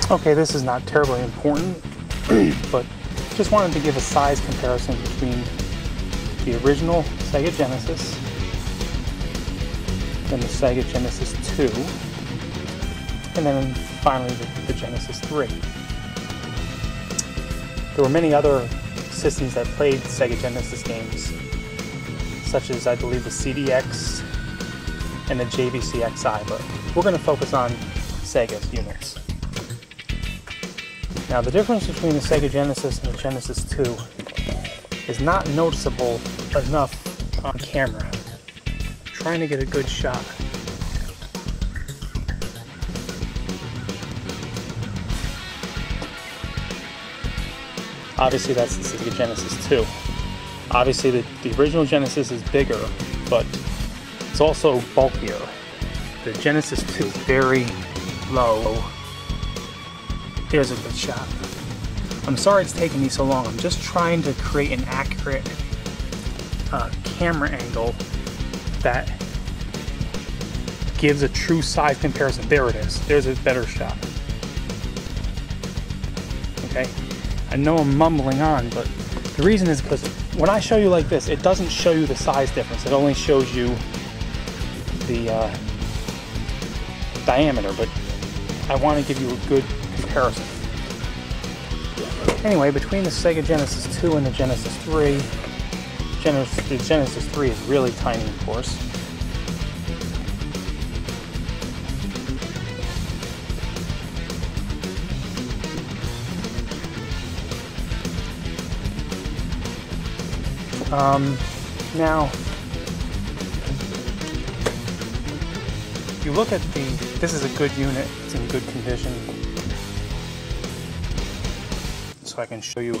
Okay, this is not terribly important, but just wanted to give a size comparison between the original Sega Genesis and the Sega Genesis II, and then finally the Genesis III. There were many other systems that played Sega Genesis games, such as I believe the CDX and the JVC XI, but we're going to focus on Sega's units. Now, the difference between the Sega Genesis and the Genesis II is not noticeable enough on camera. I'm trying to get a good shot. Obviously, that's the Sega Genesis II. Obviously, the original Genesis is bigger, but it's also bulkier. The Genesis II is very low. Here's a good shot. I'm sorry it's taking me so long. I'm just trying to create an accurate camera angle that gives a true size comparison. There it is. There's a better shot. Okay? I know I'm mumbling on, but the reason is because when I show you like this, it doesn't show you the size difference. It only shows you the diameter, but I want to give you a good comparison. Anyway, between the Sega Genesis II and the Genesis III, the Genesis III is really tiny, of course. Now, if you look at this is a good unit, it's in good condition. So I can show you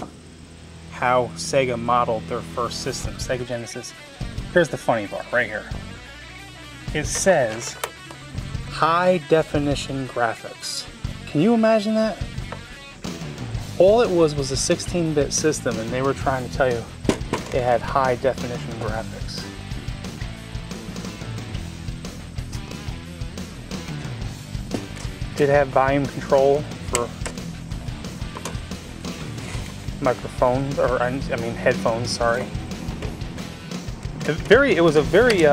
how Sega modeled their first system, Sega Genesis. Here's the funny part, right here. It says high definition graphics. Can you imagine that? All it was a 16-bit system, and they were trying to tell you it had high definition graphics. Did have volume control for microphones, or I mean headphones, sorry. It was a very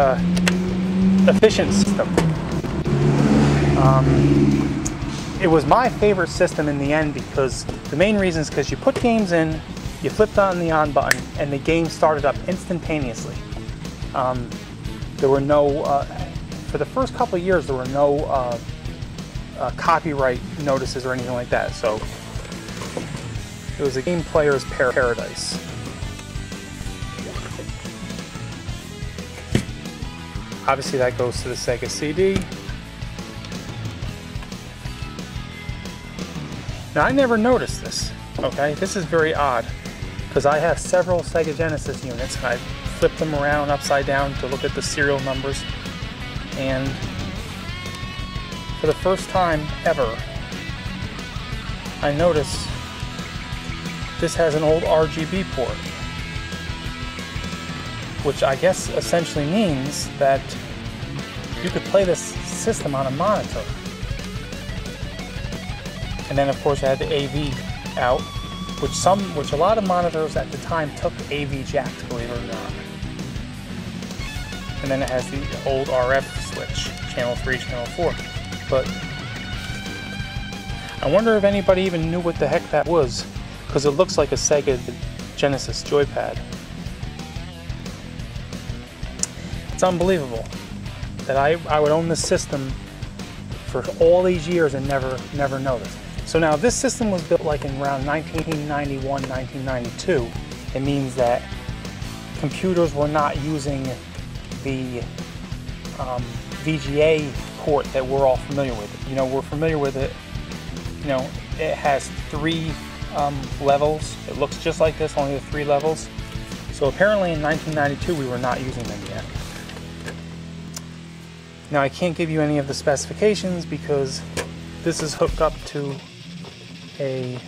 efficient system. It was my favorite system in the end because the main reason is because you put games in, you flipped on the on button, and the game started up instantaneously. There were no, for the first couple of years, there were no copyright notices or anything like that. So it was a game player's paradise. Obviously, that goes to the Sega CD. Now, I never noticed this. Okay, this is very odd, because I have several Sega Genesis units, and I flipped them around upside down to look at the serial numbers, and for the first time ever, I notice this has an old RGB port, which I guess essentially means that you could play this system on a monitor. And then of course I had the AV out, which a lot of monitors at the time took AV jacks, believe it or not. And then it has the old RF switch, channel 3, channel 4. But I wonder if anybody even knew what the heck that was, because it looks like a Sega Genesis joypad. It's unbelievable that I would own this system for all these years and never noticed. So now this system was built like in around 1991, 1992. It means that computers were not using the VGA port that we're all familiar with. You know, we're familiar with it. You know, it has 3 levels. It looks just like this, only the 3 levels. So apparently in 1992 we were not using them yet. Now I can't give you any of the specifications because this is hooked up to a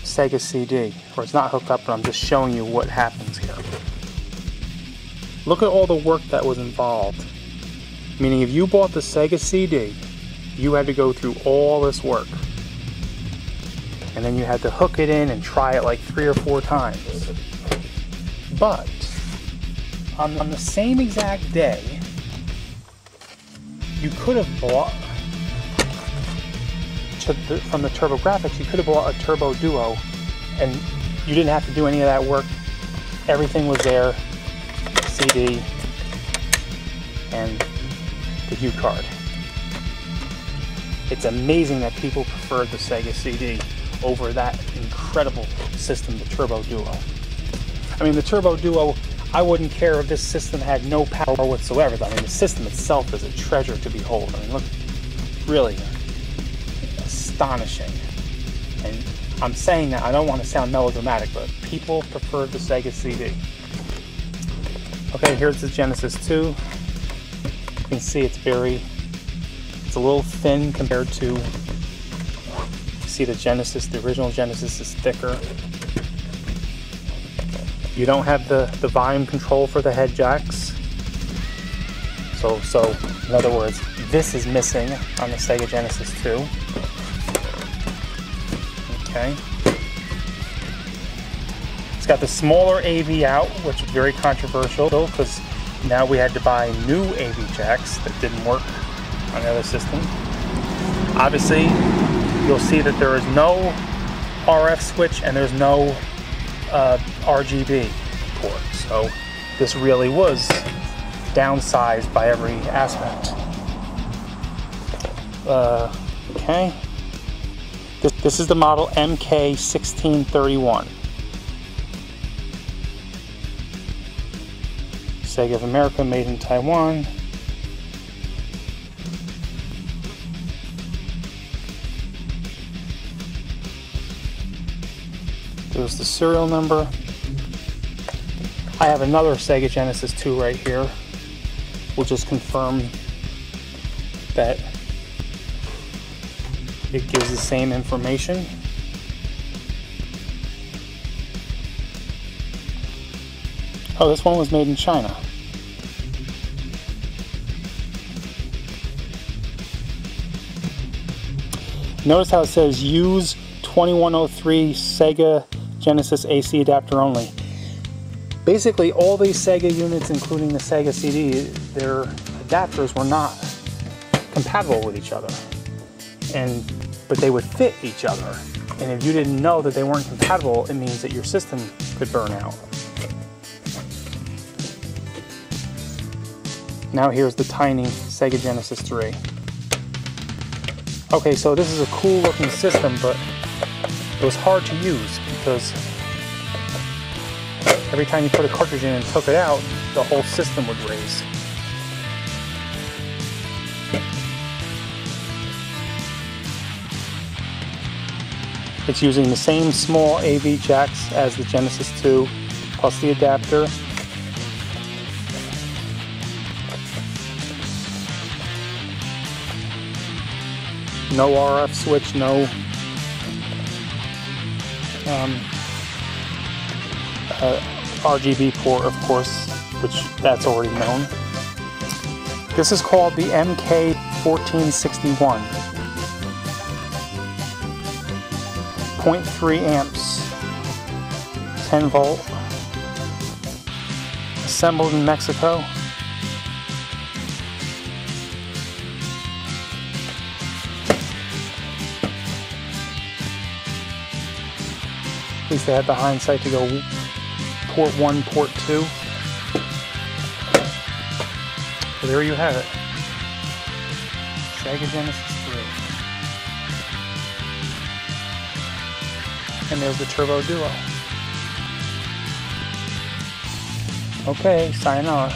Sega CD, or it's not hooked up, but I'm just showing you what happens here. Look at all the work that was involved. Meaning if you bought the Sega CD you had to go through all this work. And then you had to hook it in and try it like 3 or 4 times. But on the same exact day, you could have bought, from the TurboGrafx, you could have bought a Turbo Duo, and you didn't have to do any of that work. Everything was there, CD, and the U card. It's amazing that people preferred the Sega CD over that incredible system, the Turbo Duo. I mean, the Turbo Duo, I wouldn't care if this system had no power whatsoever. I mean, the system itself is a treasure to behold. I mean, look, really astonishing. And I'm saying that, I don't want to sound melodramatic, but people prefer the Sega CD. Okay, here's the Genesis II. You can see it's a little thin compared to, you see the Genesis, the original Genesis is thicker. You don't have the volume control for the head jacks. So in other words, this is missing on the Sega Genesis II. Okay. It's got the smaller AV out, which is very controversial because now we had to buy new AV jacks that didn't work on the other system. Obviously, you'll see that there is no RF switch and there's no RGB port. So this really was downsized by every aspect. Okay. This is the model MK1631. Sega of America, made in Taiwan. There's the serial number. I have another Sega Genesis II right here. We'll just confirm that it gives the same information. Oh, this one was made in China. Notice how it says use 2103 Sega Genesis AC adapter only. Basically, all these Sega units, including the Sega CD, their adapters were not compatible with each other. But they would fit each other. And if you didn't know that they weren't compatible, it means that your system could burn out. Now here's the tiny Sega Genesis 3. Okay, so this is a cool looking system, but it was hard to use because every time you put a cartridge in and took it out, the whole system would raise. It's using the same small AV jacks as the Genesis II, plus the adapter. No RF switch, no RGB port, of course, which that's already known. This is called the MK1461. 0.3 amps, 10 volt, assembled in Mexico. At least they had the hindsight to go port 1, port 2. So there you have it. Sega Genesis 3. And there's the Turbo Duo. Okay, sayonara.